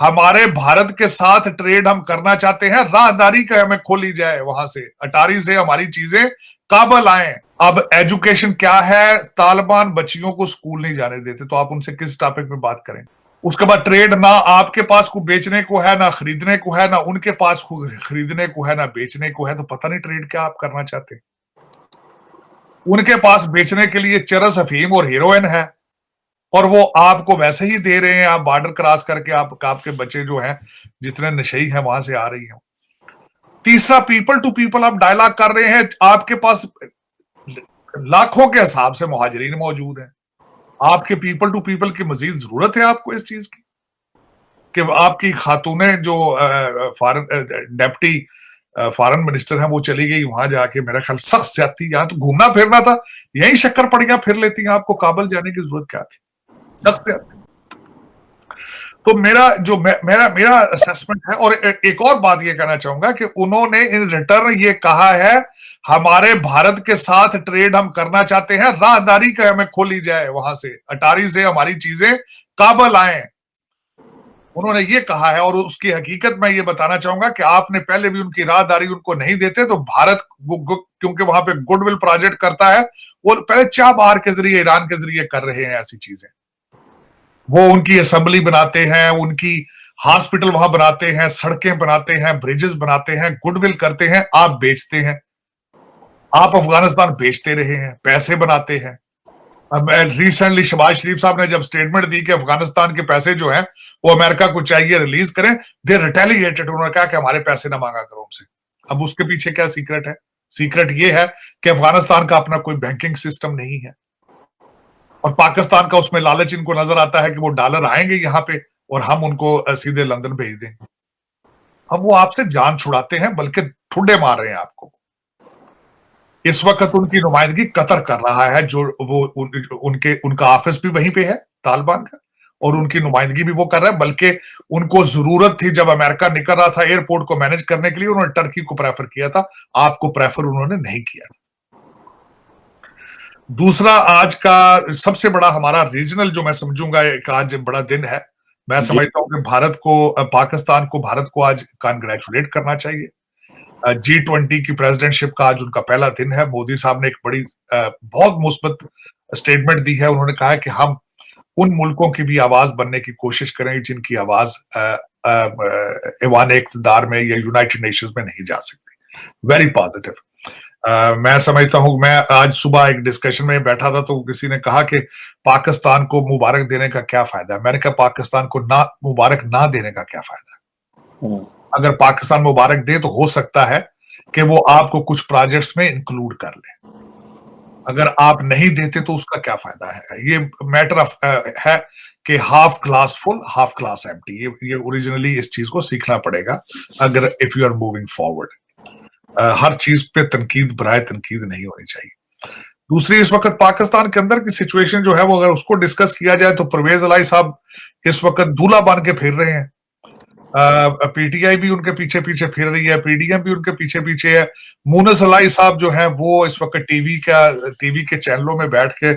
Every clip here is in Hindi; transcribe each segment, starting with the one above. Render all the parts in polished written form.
हमारे भारत के साथ ट्रेड हम करना चाहते हैं, राहदारी का हमें खोली जाए, वहां से अटारी से हमारी चीजें काबल आए। अब एजुकेशन क्या है, तालिबान बच्चियों को स्कूल नहीं जाने देते, तो आप उनसे किस टॉपिक पे बात करें? उसके बाद ट्रेड ना आपके पास को बेचने को है, ना खरीदने को है, ना उनके पास खरीदने को है, ना बेचने को है, तो पता नहीं ट्रेड क्या आप करना चाहते हैं। उनके पास बेचने के लिए चरस, अफीम और हीरोइन है, और वो आपको वैसे ही दे रहे हैं। आप बॉर्डर क्रॉस करके आपके बच्चे जो हैं, जितने नशई हैं, वहां से आ रही हैं। तीसरा, पीपल टू पीपल आप डायलॉग कर रहे हैं, आपके पास लाखों के हिसाब से मुहाजिरीन मौजूद हैं। आपके पीपल टू पीपल की मजीद जरूरत है आपको इस चीज की कि आपकी खातूने जो फॉरेन डेप्टी फॉरेन मिनिस्टर हैं, वो चली गई वहां जाके, मेरा ख्याल सख्त ज्यादती, यहाँ तो घूमना फिरना था, यही शक्कर पड़ियां फिर लेती हैं, आपको काबल जाने की जरूरत क्या थी? सख्त ज्यादती। तो मेरा असेसमेंट है। और एक और बात ये कहना चाहूंगा कि उन्होंने इन रिटर्न ये कहा है, हमारे भारत के साथ ट्रेड हम करना चाहते हैं, राहदारी का हमें खोली जाए, वहां से अटारी से हमारी चीजें काबल आए। उन्होंने ये कहा है, और उसकी हकीकत मैं ये बताना चाहूंगा कि आपने पहले भी उनकी राहदारी उनको नहीं देते, तो भारत क्योंकि वहां पे गुडविल प्रोजेक्ट करता है, वो पहले चाबहार के जरिए, ईरान के जरिए कर रहे हैं ऐसी चीजें। वो उनकी असेंबली बनाते हैं, उनकी हॉस्पिटल वहां बनाते हैं, सड़कें बनाते हैं, ब्रिजेस बनाते हैं, गुडविल करते हैं, आप बेचते हैं। आप अफगानिस्तान बेचते रहे हैं, पैसे बनाते हैं। अब रिसेंटली शहबाज शरीफ साहब ने जब स्टेटमेंट दी कि अफगानिस्तान के पैसे जो हैं वो अमेरिका को चाहिए रिलीज करें, दे रिटेलिएटेड, उन्होंने कहा कि हमारे पैसे ना मांगा करो उनसे। अब उसके पीछे क्या सीक्रेट है? सीक्रेट ये है कि अफगानिस्तान का अपना कोई बैंकिंग सिस्टम नहीं है, और पाकिस्तान का उसमें लालच इनको नजर आता है कि वो डॉलर आएंगे यहाँ पे और हम उनको सीधे लंदन भेज दें। अब वो आपसे जान छुड़ाते हैं, बल्कि ठुड्डे मार रहे हैं आपको। इस वक्त उनकी नुमाइंदगी कतर कर रहा है, जो वो उनका ऑफिस भी वहीं पे है तालिबान का, और उनकी नुमाइंदगी भी वो कर रहा है। बल्कि उनको जरूरत थी, जब अमेरिका निकल रहा था एयरपोर्ट को मैनेज करने के लिए, उन्होंने टर्की को प्रेफर किया था, आपको प्रेफर उन्होंने नहीं किया था। दूसरा, आज का सबसे बड़ा हमारा रीजनल जो मैं समझूंगा एक आज बड़ा दिन है, मैं समझता हूं कि पाकिस्तान को भारत को आज कांग्रेचुलेट करना चाहिए। G20 की प्रेसिडेंटशिप का आज उनका पहला दिन है। मोदी साहब ने एक बड़ी बहुत मुस्बत स्टेटमेंट दी है। उन्होंने कहा है कि हम उन मुल्कों की भी आवाज बनने की कोशिश करेंगे जिनकी आवाज ऐवान इक़्तिदार में या यूनाइटेड नेशंस में नहीं जा सकती। Very positive. मैं समझता हूं, मैं आज सुबह एक डिस्कशन में बैठा था, तो किसी ने कहा कि पाकिस्तान को मुबारक देने का क्या फायदा है? मैंने कहा पाकिस्तान को ना मुबारक ना देने का क्या फायदा है? अगर पाकिस्तान मुबारक दे तो हो सकता है कि वो आपको कुछ प्रोजेक्ट्स में इंक्लूड कर ले। अगर आप नहीं देते तो उसका क्या फायदा है? ये मैटर ऑफ है कि half glass full, half glass empty. ये ओरिजिनली इस चीज को सीखना पड़ेगा अगर if you are moving forward. हर चीज पे तनकीद बराए तनकीद नहीं होनी चाहिए। दूसरी, इस वक्त पाकिस्तान के अंदर की सिचुएशन जो है, वो अगर उसको डिस्कस किया जाए तो परवेज इलाही साहब इस वक्त दूल्हा बन के फिर रहे हैं। पीटीआई भी उनके पीछे पीछे फिर रही है, पीडीएम भी उनके पीछे पीछे है। मुनस इलाही साहब जो है, वो इस वक्त टीवी के चैनलों में बैठ के,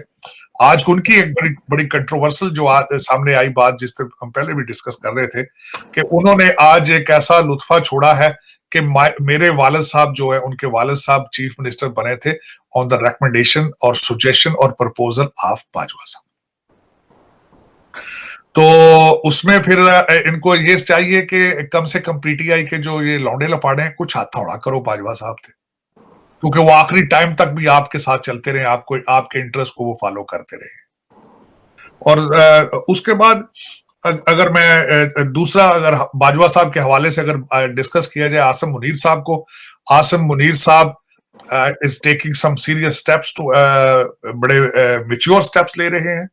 आज उनकी एक बड़ी बड़ी कंट्रोवर्सल जो सामने आई बात, जिस पर हम पहले भी डिस्कस कर रहे थे, कि उन्होंने आज एक ऐसा लुत्फा छोड़ा है कि मेरे वालिद साहब जो है, उनके वालिद साहब चीफ मिनिस्टर बने थे ऑन द रिकमेंडेशन और सजेशन और प्रपोजल ऑफ बाजवा साहब। तो उसमें फिर इनको ये चाहिए कि कम से कम पीटीआई के जो ये लौंडे लपाड़े हैं, कुछ हाथ थोड़ा करो बाजवा साहब थे, क्योंकि वो आखिरी टाइम तक भी आपके साथ चलते रहे, आपको आपके इंटरेस्ट को वो फॉलो करते रहे। और उसके बाद अगर मैं दूसरा, अगर बाजवा साहब के हवाले से अगर डिस्कस किया जाए आसिम मुनीर साहब को, आसिम मुनीर साहब is taking some serious steps to, बड़े मैच्योर स्टेप्स ले रहे हैं।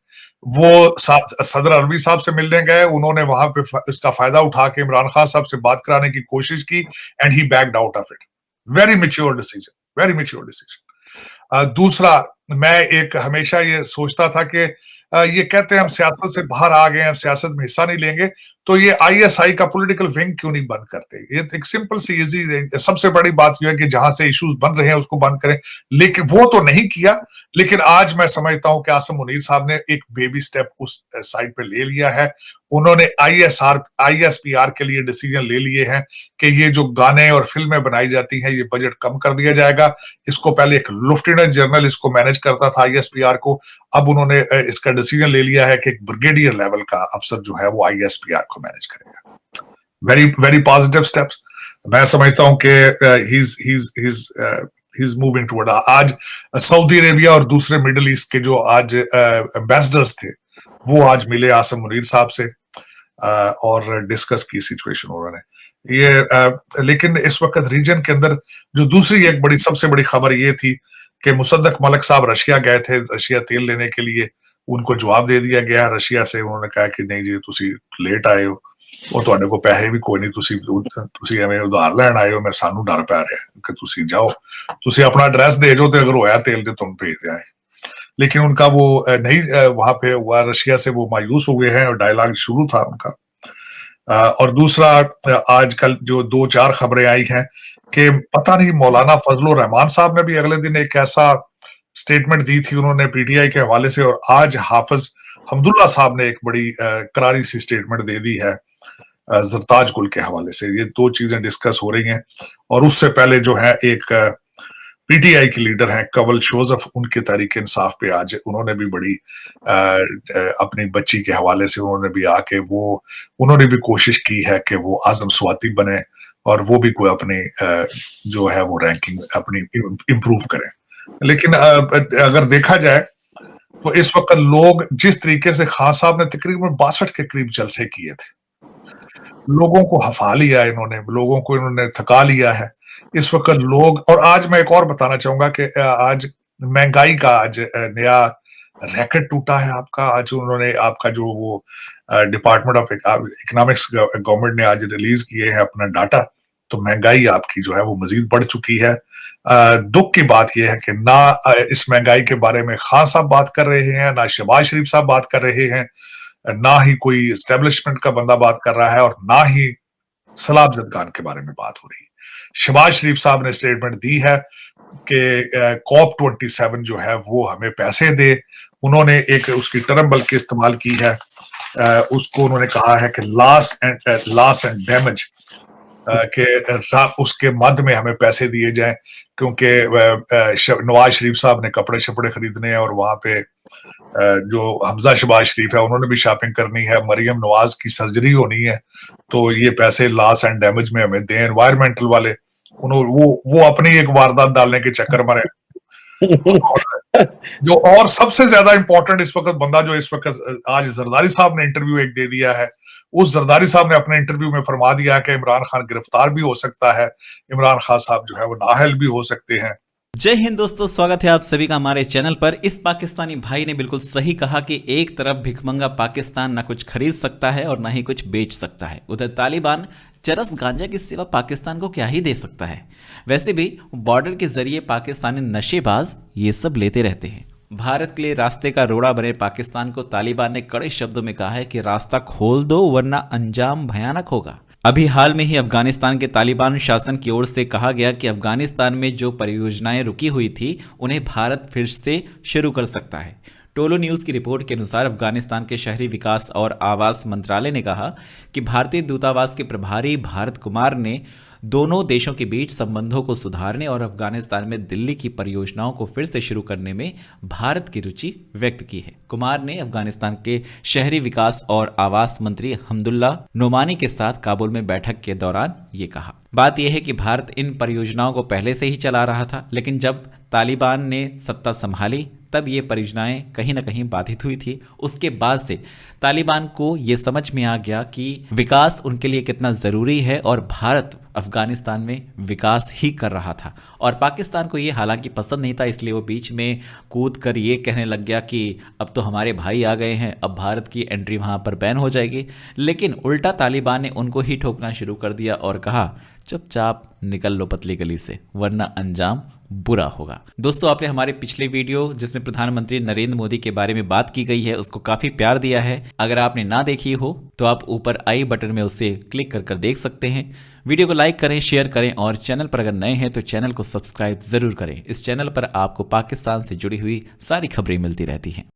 वो सदर अरबी साहब से मिलने गए, उन्होंने वहां पे इसका फायदा उठा के इमरान खान साहब से बात कराने की कोशिश की, and he backed out of it. Very mature decision, very mature decision. दूसरा, मैं एक हमेशा ये सोचता था कि ये कहते हैं हम सियासत से बाहर आ गए, हम सियासत में हिस्सा नहीं लेंगे। तो ये आईएसआई का पॉलिटिकल विंग क्यों नहीं बंद करते? ये एक सिंपल सी इजी, सबसे बड़ी बात यह है कि जहां से इश्यूज बन रहे हैं उसको बंद करें, लेकिन वो तो नहीं किया। लेकिन आज मैं समझता हूं कि आसिम मुनीर साहब ने एक बेबी स्टेप उस साइड पे ले लिया है। उन्होंने आईएसपीआर के लिए डिसीजन ले लिए हैं कि ये जो गाने और फिल्में बनाई जाती हैं ये बजट कम कर दिया जाएगा। इसको पहले एक लेफ्टिनेंट जनरल इसको मैनेज करता था आईएसपीआर को, अब उन्होंने इसका डिसीजन ले लिया है कि एक ब्रिगेडियर लेवल का अफसर जो है वो आईएसपीआर को मैनेज करेगा। Very very positive steps. मैं समझता हूं कि ही इज मूविंग टुवर्ड। आज सऊदी अरेबिया और दूसरे मिडिल ईस्ट के जो आज एम्बेसडर्स थे वो आज मिले आसिम मुनीर साहब से और डिस्कस की सिचुएशन उन्होंने ये। लेकिन इस वक्त रीजन के अंदर जो दूसरी एक बड़ी सबसे बड़ी खबर ये थी कि मुसद्दक मलिक साहब रशिया गए थे, रशिया तेल लेने के लिए। उनको जवाब दे दिया गया रशिया से, उन्होंने कहा कि नहीं जी तुसी लेट आए हो, ਉਹ ਤੁਹਾਡੇ ਕੋਲ ਪੈਸੇ ਵੀ ਕੋਈ ਨਹੀਂ, ਤੁਸੀਂ ਐਵੇਂ ਉਧਾਰ ਲੈਣ ਆਏ ਹੋ, ਮੈਂ ਸਾਨੂੰ ਡਰ ਪੈ ਰਿਹਾ कि ਤੁਸੀਂ जाओ, ਤੁਸੀਂ अपना एड्रेस दे जाओ, तो अगर होया तेल तो तुम भेज दें। लेकिन उनका वो नहीं वहां पे हुआ, रशिया से वो मायूस हो गए हैं और डायलॉग शुरू था उनका। और दूसरा आजकल जो 2-4 खबरें आई हैं कि पता नहीं मौलाना फजलुर रहमान साहब ने भी अगले दिन एक ऐसा स्टेटमेंट दी थी उन्होंने पीटीआई के हवाले से, और आज हाफिज हमदुल्ला साहब ने एक बड़ी करारी सी स्टेटमेंट दे दी है जरताज गुल के हवाले से। ये 2 चीजें डिस्कस हो रही हैं। और उससे पहले जो है एक पीटीआई के लीडर हैं कवल जोसेफ, उनके तहरीक इंसाफ पे आज उन्होंने भी बड़ी अपनी बच्ची के हवाले से उन्होंने भी आके उन्होंने भी कोशिश की है कि वो आजम स्वाति बने और वो भी कोई अपनी जो है वो रैंकिंग अपनी इम्प्रूव करें। लेकिन अगर देखा जाए तो इस वक्त लोग जिस तरीके से खान साहब ने तकरीबन 62 के करीब जलसे किए थे, लोगों को हफा लिया इन्होंने, लोगों को इन्होंने थका लिया है इस वक्त लोग। और आज मैं एक और बताना चाहूंगा कि आज महंगाई का आज नया रैकेट टूटा है आपका। आज उन्होंने आपका जो वो डिपार्टमेंट ऑफ इकोनॉमिक्स गवर्नमेंट ने आज रिलीज किए हैं अपना डाटा, तो महंगाई आपकी जो है वो मजीद बढ़ चुकी है। दुख की बात यह है कि ना इस महंगाई के बारे में खान साहब बात कर रहे हैं, ना शहबाज शरीफ साहब बात कर रहे हैं, ना ही कोई एस्टेब्लिशमेंट का बंदा बात कर रहा है, और ना ही सलाह अफजल खान के बारे में बात हो रही है। शहबाज शरीफ साहब ने स्टेटमेंट दी है कि कॉप 27 जो है वो हमें पैसे दे। उन्होंने एक उसकी टर्म बल्कि इस्तेमाल की है, उसको उन्होंने कहा है कि लॉस एंड डैमेज के उसके मद में हमें पैसे दिए जाएं, क्योंकि नवाज शरीफ साहब ने कपड़े शपड़े खरीदने हैं और वहां पे जो हमजा शहबाज शरीफ है उन्होंने भी शॉपिंग करनी है, मरियम नवाज की सर्जरी होनी है, तो ये पैसे लॉस एंड डैमेज में हमें दें। एनवायरमेंटल वाले वो अपनी एक वारदात डालने के चक्कर में जो और सबसे ज्यादा इंपॉर्टेंट इस वक्त बंदा जो इस वक्त आज जरदारी साहब ने इंटरव्यू एक दे दिया है, उस जरदारी साहब ने अपने इंटरव्यू में फरमा दिया है कि इमरान खान गिरफ्तार भी हो सकता है, इमरान खान साहब जो है वो नाअहल भी हो सकते हैं। जय हिंद दोस्तों, स्वागत है आप सभी का हमारे चैनल पर। इस पाकिस्तानी भाई ने बिल्कुल सही कहा कि एक तरफ भिखमंगा पाकिस्तान ना कुछ खरीद सकता है और ना ही कुछ बेच सकता है, उधर तालिबान चरस गांजा की सेवा पाकिस्तान को क्या ही दे सकता है। वैसे भी बॉर्डर के जरिए पाकिस्तानी नशेबाज ये सब लेते रहते हैं। भारत के लिए रास्ते का रोड़ा बने पाकिस्तान को तालिबान ने कड़े शब्दों में कहा है कि रास्ता खोल दो वरना अंजाम भयानक होगा। अभी हाल में ही अफगानिस्तान के तालिबान शासन की ओर से कहा गया कि अफगानिस्तान में जो परियोजनाएं रुकी हुई थी उन्हें भारत फिर से शुरू कर सकता है। टोलो न्यूज़ की रिपोर्ट के अनुसार अफगानिस्तान के शहरी विकास और आवास मंत्रालय ने कहा कि भारतीय दूतावास के प्रभारी भारत कुमार ने दोनों देशों के बीच संबंधों को सुधारने और अफगानिस्तान में दिल्ली की परियोजनाओं को फिर से शुरू करने में भारत की रुचि व्यक्त की है। कुमार ने अफगानिस्तान के शहरी विकास और आवास मंत्री हमदुल्ला नोमानी के साथ काबुल में बैठक के दौरान ये कहा। बात यह है कि भारत इन परियोजनाओं को पहले से ही चला रहा था, लेकिन जब तालिबान ने सत्ता संभाली तब ये परियोजनाएं कहीं ना कहीं बाधित हुई थी। उसके बाद से तालिबान को ये समझ में आ गया कि विकास उनके लिए कितना ज़रूरी है और भारत अफगानिस्तान में विकास ही कर रहा था। और पाकिस्तान को ये हालांकि पसंद नहीं था, इसलिए वो बीच में कूद कर ये कहने लग गया कि अब तो हमारे भाई आ गए हैं, अब भारत की एंट्री वहाँ पर बैन हो जाएगी। लेकिन उल्टा तालिबान ने उनको ही ठोकना शुरू कर दिया और कहा चुपचाप निकल लो पतली गली से वरना अंजाम बुरा होगा। दोस्तों, आपने हमारे पिछले वीडियो जिसमें प्रधानमंत्री नरेंद्र मोदी के बारे में बात की गई है उसको काफी प्यार दिया है। अगर आपने ना देखी हो तो आप ऊपर आई बटन में उसे क्लिक कर देख सकते हैं। वीडियो को लाइक करें, शेयर करें और चैनल पर अगर नए हैं तो चैनल को सब्सक्राइब जरूर करें। इस चैनल पर आपको पाकिस्तान से जुड़ी हुई सारी खबरें मिलती रहती हैं।